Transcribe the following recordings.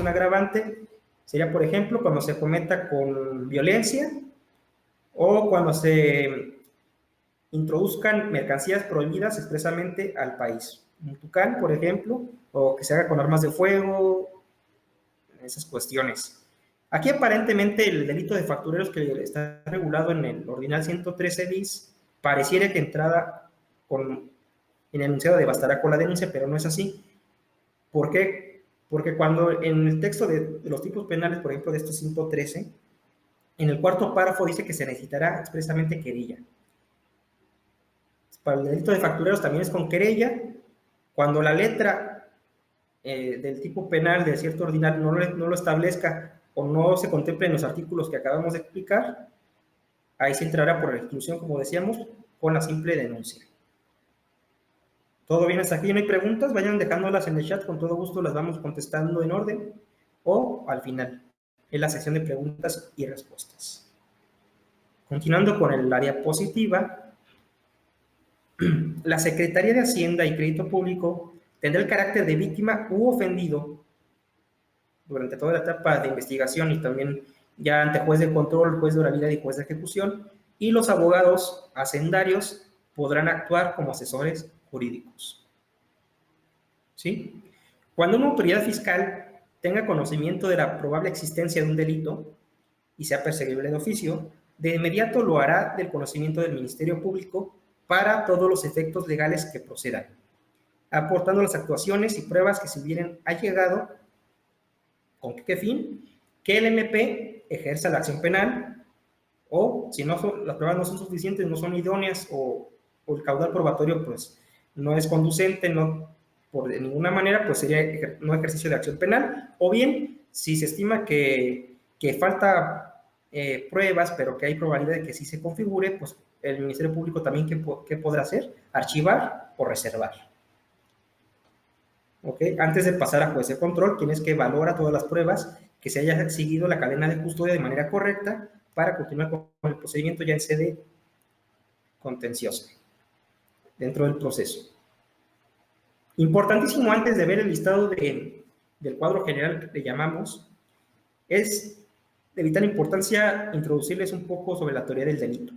un agravante sería, por ejemplo, cuando se cometa con violencia o cuando se introduzcan mercancías prohibidas expresamente al país. Un tucán, por ejemplo, o que se haga con armas de fuego, esas cuestiones. Aquí aparentemente el delito de factureros que está regulado en el Ordinal 113 bis pareciera que entrada con el enunciado de bastará con la denuncia, pero no es así. ¿Por qué? Porque cuando en el texto de los tipos penales, por ejemplo, de este 113, en el cuarto párrafo dice que se necesitará expresamente querella. Para el delito de factureros también es con querella. Cuando la letra del tipo penal de cierto ordinal no lo establezca o no se contemple en los artículos que acabamos de explicar, ahí se entrará por exclusión, como decíamos, con la simple denuncia. ¿Todo bien hasta aquí? ¿No hay preguntas? Vayan dejándolas en el chat, con todo gusto las vamos contestando en orden o al final, en la sección de preguntas y respuestas. Continuando con la diapositiva, la Secretaría de Hacienda y Crédito Público tendrá el carácter de víctima u ofendido durante toda la etapa de investigación y también ya ante juez de control, juez de oralidad y juez de ejecución, y los abogados hacendarios podrán actuar como asesores jurídicos. ¿Sí? Cuando una autoridad fiscal tenga conocimiento de la probable existencia de un delito y sea perseguible de oficio, de inmediato lo hará del conocimiento del Ministerio Público para todos los efectos legales que procedan, aportando las actuaciones y pruebas que se hubieran allegado. ¿Con qué fin? Que el MP ejerza la acción penal o, si no las pruebas no son suficientes, no son idóneas o el caudal probatorio pues no es conducente, no, por de ninguna manera, pues sería no ejercicio de acción penal, o bien, si se estima que falta pruebas, pero que hay probabilidad de que sí se configure, pues el Ministerio Público también, ¿qué podrá hacer? Archivar o reservar. ¿Okay? Antes de pasar a juez de control, quien es que valora todas las pruebas, que se haya seguido la cadena de custodia de manera correcta para continuar con el procedimiento ya en sede contenciosa, dentro del proceso. Importantísimo antes de ver el listado del cuadro general que le llamamos, es de vital importancia introducirles un poco sobre la teoría del delito.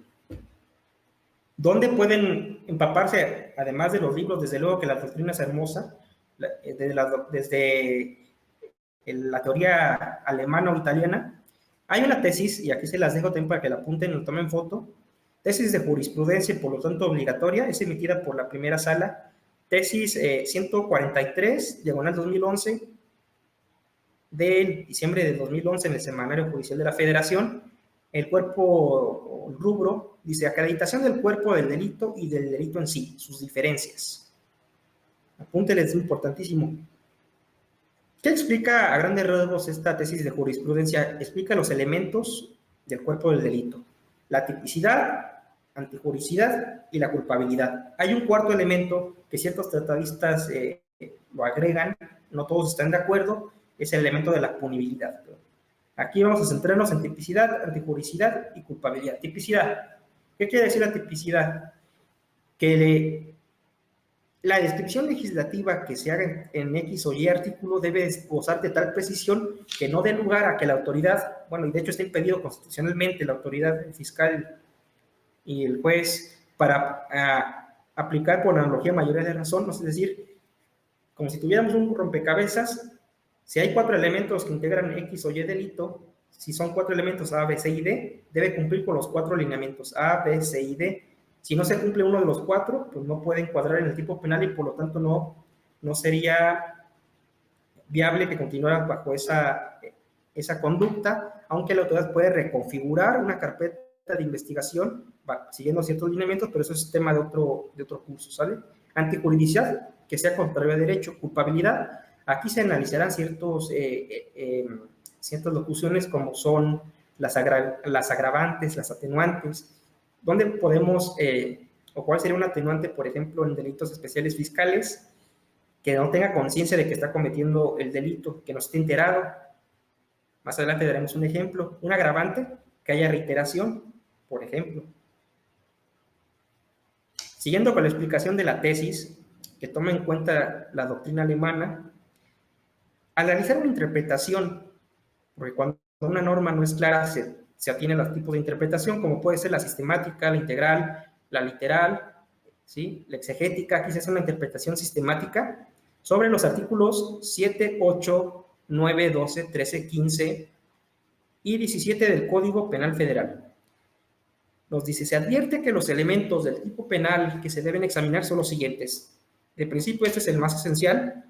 ¿Dónde pueden empaparse, además de los libros? Desde luego que la doctrina es hermosa, desde la teoría alemana o italiana. Hay una tesis, y aquí se las dejo también para que la apunten y lo tomen foto, tesis de jurisprudencia y por lo tanto obligatoria, es emitida por la primera sala, tesis 143, diagonal 2011, del diciembre de 2011 en el Semanario Judicial de la Federación. El cuerpo, el rubro, dice acreditación del cuerpo del delito y del delito en sí, sus diferencias. Apúnteles, es importantísimo. ¿Qué explica a grandes rasgos esta tesis de jurisprudencia? Explica los elementos del cuerpo del delito: la tipicidad, antijuricidad y la culpabilidad. Hay un cuarto elemento que ciertos tratadistas lo agregan, no todos están de acuerdo, es el elemento de la punibilidad. Aquí vamos a centrarnos en tipicidad, antijuricidad y culpabilidad. Tipicidad. ¿Qué quiere decir la tipicidad? Que la descripción legislativa que se haga en X o Y artículo debe gozar de tal precisión que no dé lugar a que la autoridad, bueno, y de hecho está impedido constitucionalmente, la autoridad fiscal y el juez, para aplicar por analogía mayoría de razón, es decir, como si tuviéramos un rompecabezas, si hay 4 elementos que integran X o Y delito, si son 4 elementos A, B, C y D, debe cumplir con los 4 lineamientos A, B, C y D. Si no se cumple uno de los 4, pues no puede encuadrar en el tipo penal y por lo tanto no sería viable que continuara bajo esa conducta, aunque la autoridad puede reconfigurar una carpeta de investigación siguiendo ciertos lineamientos, pero eso es tema de otro curso, ¿sale? Antijuridicidad, que sea contrario a derecho. Culpabilidad, aquí se analizarán ciertas locuciones como son las agravantes, las atenuantes, donde podemos, o cuál sería un atenuante, por ejemplo, en delitos especiales fiscales, que no tenga conciencia de que está cometiendo el delito, que no esté enterado. Más adelante daremos un ejemplo. Un agravante, que haya reiteración, por ejemplo. Siguiendo con la explicación de la tesis, que toma en cuenta la doctrina alemana, Al realizar una interpretación, porque cuando una norma no es clara, se atiene a los tipos de interpretación, como puede ser la sistemática, la integral, la literal, ¿sí? La exegética. Aquí se hace una interpretación sistemática sobre los artículos 7, 8, 9, 12, 13, 15 y 17 del Código Penal Federal. Nos dice, se advierte que los elementos del tipo penal que se deben examinar son los siguientes. De principio, este es el más esencial.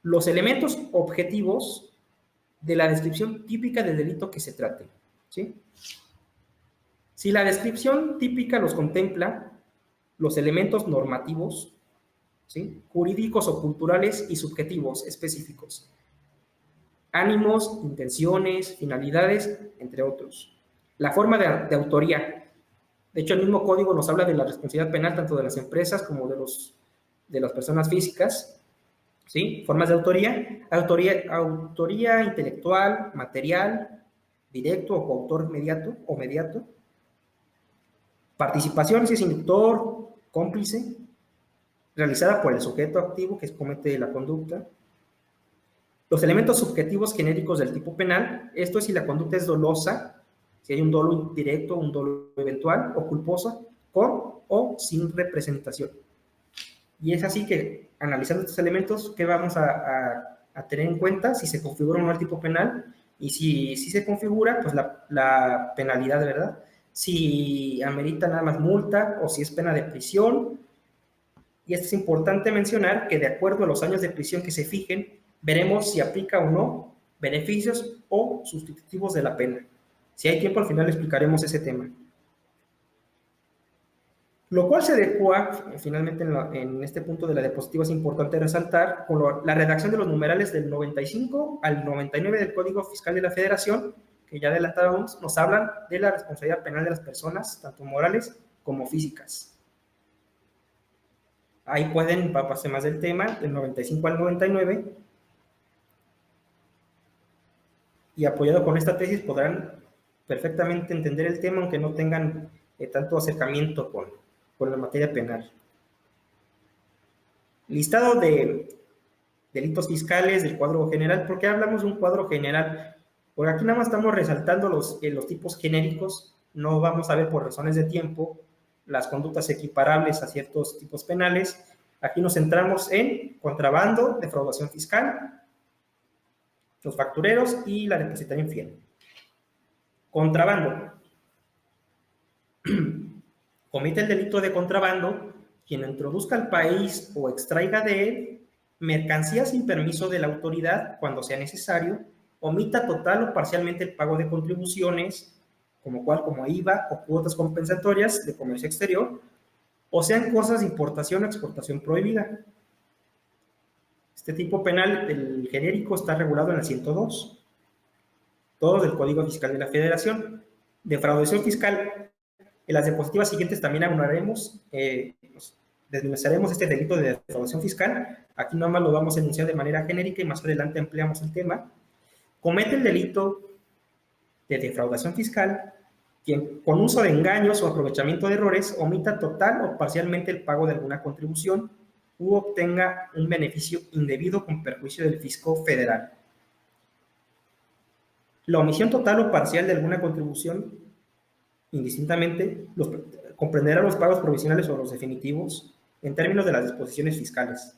Los elementos objetivos de la descripción típica del delito que se trate, ¿sí? Si la descripción típica los contempla, los elementos normativos, ¿sí? Jurídicos o culturales y subjetivos específicos, ánimos, intenciones, finalidades, entre otros. La forma de autoría. De hecho, el mismo código nos habla de la responsabilidad penal tanto de las empresas como de las personas físicas, ¿sí? Formas de autoría intelectual, material, directo o coautor mediato. Participación, si es inductor, cómplice, realizada por el sujeto activo que comete la conducta. Los elementos subjetivos genéricos del tipo penal, esto es si la conducta es dolosa, si hay un dolo directo, un dolo eventual o culposo, con o sin representación. Y es así que, analizando estos elementos, ¿qué vamos a tener en cuenta? Si se configura o no el tipo penal, y si se configura, pues la penalidad, ¿verdad? Si amerita nada más multa o si es pena de prisión. Y esto es importante mencionar que de acuerdo a los años de prisión que se fijen, veremos si aplica o no beneficios o sustitutivos de la pena. Si hay tiempo, al final explicaremos ese tema. Lo cual se adecua, finalmente, en este punto de la diapositiva es importante resaltar, con la redacción de los numerales del 95 al 99 del Código Fiscal de la Federación, que ya adelantábamos, nos hablan de la responsabilidad penal de las personas, tanto morales como físicas. Ahí pueden pasar más del tema, del 95 al 99, y apoyado con esta tesis podrán perfectamente entender el tema, aunque no tengan tanto acercamiento con la materia penal. Listado de delitos fiscales del cuadro general. ¿Por qué hablamos de un cuadro general? Porque aquí nada más estamos resaltando los tipos genéricos. No vamos a ver, por razones de tiempo, las conductas equiparables a ciertos tipos penales. Aquí nos centramos en contrabando, defraudación fiscal, los factureros y la depositaria infiel. Contrabando. Comete el delito de contrabando quien introduzca al país o extraiga de él mercancías sin permiso de la autoridad cuando sea necesario, omita total o parcialmente el pago de contribuciones, como IVA o cuotas compensatorias de comercio exterior, o sean cosas de importación o exportación prohibida. Este tipo penal, el genérico, está regulado en el 102, todos del Código Fiscal de la Federación. Defraudación fiscal. En las diapositivas siguientes también abordaremos, desmenuzaremos este delito de defraudación fiscal. Aquí nomás lo vamos a enunciar de manera genérica y más adelante ampliamos el tema. Comete el delito de defraudación fiscal quien, con uso de engaños o aprovechamiento de errores, omita total o parcialmente el pago de alguna contribución u obtenga un beneficio indebido con perjuicio del fisco federal. La omisión total o parcial de alguna contribución, indistintamente, comprenderá los pagos provisionales o los definitivos en términos de las disposiciones fiscales.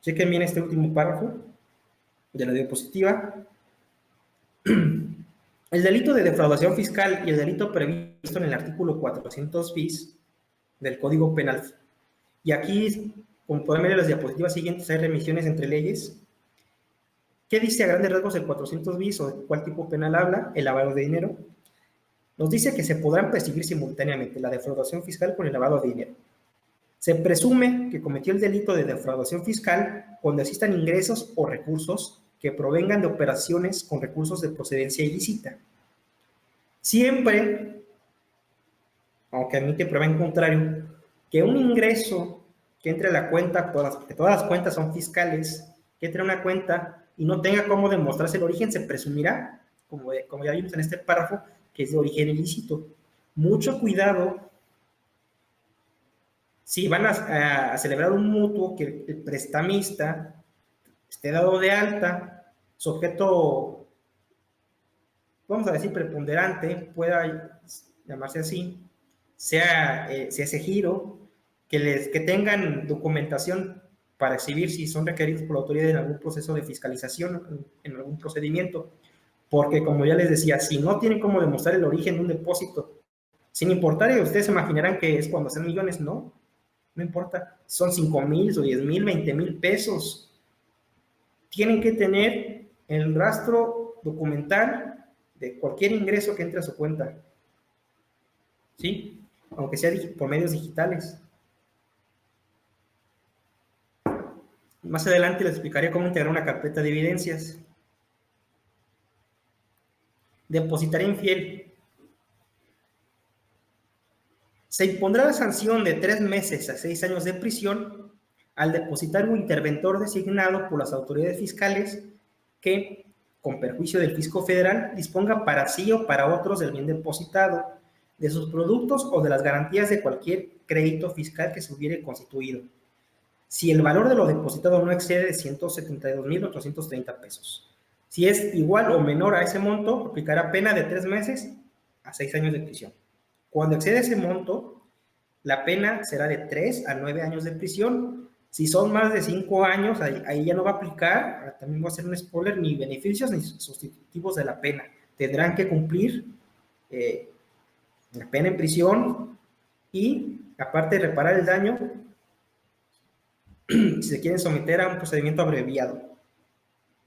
Chequen bien este último párrafo de la diapositiva. El delito de defraudación fiscal y el delito previsto en el artículo 400 bis del Código Penal. Y aquí, como pueden ver en las diapositivas siguientes, hay remisiones entre leyes. ¿Qué dice a grandes rasgos el 400 bis o de cuál tipo penal habla? El lavado de dinero. Nos dice que se podrán perseguir simultáneamente la defraudación fiscal con el lavado de dinero. Se presume que cometió el delito de defraudación fiscal cuando existan ingresos o recursos que provengan de operaciones con recursos de procedencia ilícita. Siempre, aunque admite prueba en contrario, que un ingreso que entre a la cuenta, que todas las cuentas son fiscales, que entre a una cuenta y no tenga cómo demostrarse el origen, se presumirá, como ya vimos en este párrafo, que es de origen ilícito. Mucho cuidado si van a celebrar un mutuo que el prestamista esté dado de alta, su objeto, vamos a decir, preponderante, pueda llamarse así, sea si ese giro, que tengan documentación para exhibir si son requeridos por la autoridad en algún proceso de fiscalización, en algún procedimiento, porque como ya les decía, si no tienen cómo demostrar el origen de un depósito, sin importar, y ustedes se imaginarán que es cuando hacen millones, no importa, son 5,000 o 10,000, 20,000 pesos. Tienen que tener el rastro documental de cualquier ingreso que entre a su cuenta, ¿sí? Aunque sea por medios digitales. Más adelante les explicaré cómo integrar una carpeta de evidencias. Depositaría infiel. Se impondrá la sanción de 3 meses a 6 años de prisión al depositario o interventor designado por las autoridades fiscales que, con perjuicio del fisco federal, disponga para sí o para otros del bien depositado, de sus productos o de las garantías de cualquier crédito fiscal que se hubiere constituido, si el valor de lo depositado no excede de 172,830 pesos. Si es igual o menor a ese monto, aplicará pena de 3 meses a 6 años de prisión. Cuando excede ese monto, la pena será de 3 a 9 años de prisión. Si son más de 5 años, ahí ya no va a aplicar, también voy a hacer un spoiler, ni beneficios ni sustitutivos de la pena. Tendrán que cumplir la pena en prisión y, aparte de reparar el daño, si se quieren someter a un procedimiento abreviado.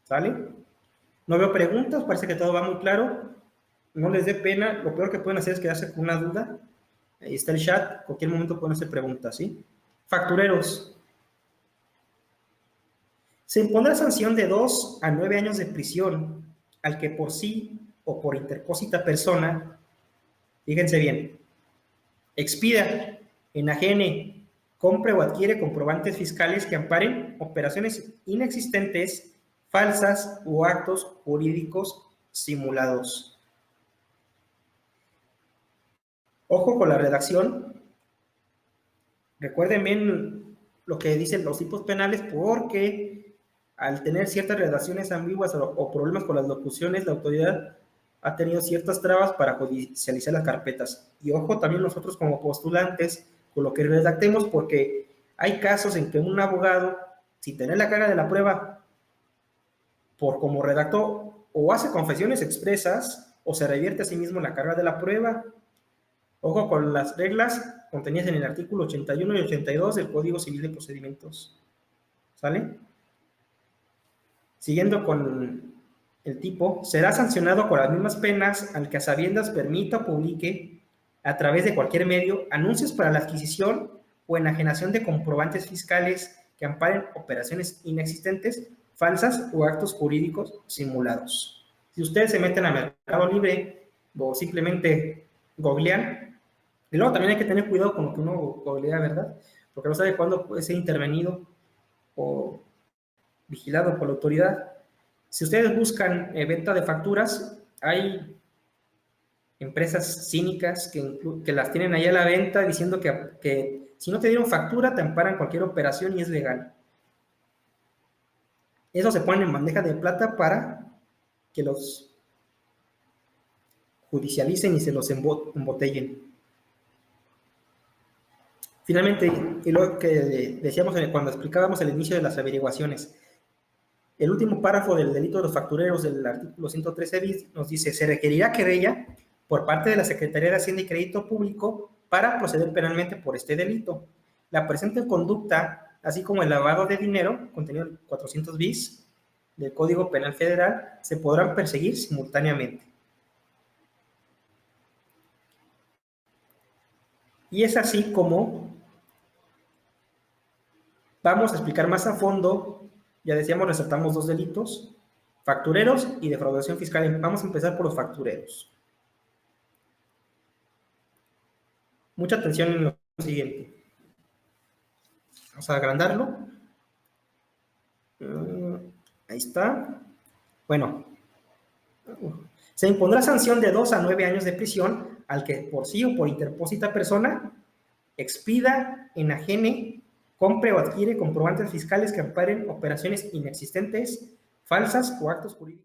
¿Sale? No veo preguntas, parece que todo va muy claro. No les dé pena, lo peor que pueden hacer es quedarse con una duda. Ahí está el chat, cualquier momento pueden hacer preguntas, ¿sí? Factureros. Se impondrá sanción de 2 a 9 años de prisión al que por sí o por interpósita persona, fíjense bien, expida, enajene, compre o adquiere comprobantes fiscales que amparen operaciones inexistentes, falsas o actos jurídicos simulados. Ojo con la redacción. Recuerden bien lo que dicen los tipos penales, porque al tener ciertas redacciones ambiguas o problemas con las locuciones, la autoridad ha tenido ciertas trabas para judicializar las carpetas. Y ojo también nosotros como postulantes con lo que redactemos, porque hay casos en que un abogado, sin tener la carga de la prueba, por como redactó, o hace confesiones expresas o se revierte a sí mismo la carga de la prueba. Ojo con las reglas contenidas en el artículo 81 y 82 del Código Civil de Procedimientos. ¿Sale? Siguiendo con el tipo, será sancionado con las mismas penas al que a sabiendas permita o publique a través de cualquier medio anuncios para la adquisición o enajenación de comprobantes fiscales que amparen operaciones inexistentes, falsas o actos jurídicos simulados. Si ustedes se meten a Mercado Libre o simplemente googlean, y luego también hay que tener cuidado con lo que uno googlea, ¿verdad? Porque no sabe cuándo puede ser intervenido o vigilado por la autoridad. Si ustedes buscan venta de facturas, hay empresas cínicas que las tienen ahí a la venta diciendo que si no te dieron factura te amparan cualquier operación y es legal. Eso se pone en bandeja de plata para que los judicialicen y se los embotellen. Finalmente, y lo que decíamos cuando explicábamos el inicio de las averiguaciones, el último párrafo del delito de los factureros del artículo 113 bis nos dice: se requerirá querella por parte de la Secretaría de Hacienda y Crédito Público para proceder penalmente por este delito. La presente conducta, así como el lavado de dinero, contenido en 400 bis del Código Penal Federal, se podrán perseguir simultáneamente. Y es así como vamos a explicar más a fondo. Ya decíamos, resaltamos 2 delitos: factureros y defraudación fiscal. Vamos a empezar por los factureros. Mucha atención en lo siguiente. Vamos a agrandarlo. Ahí está. Bueno, se impondrá sanción de 2 a 9 años de prisión al que por sí o por interpósita persona expida, enajene, compre o adquiere comprobantes fiscales que amparen operaciones inexistentes, falsas o actos jurídicos.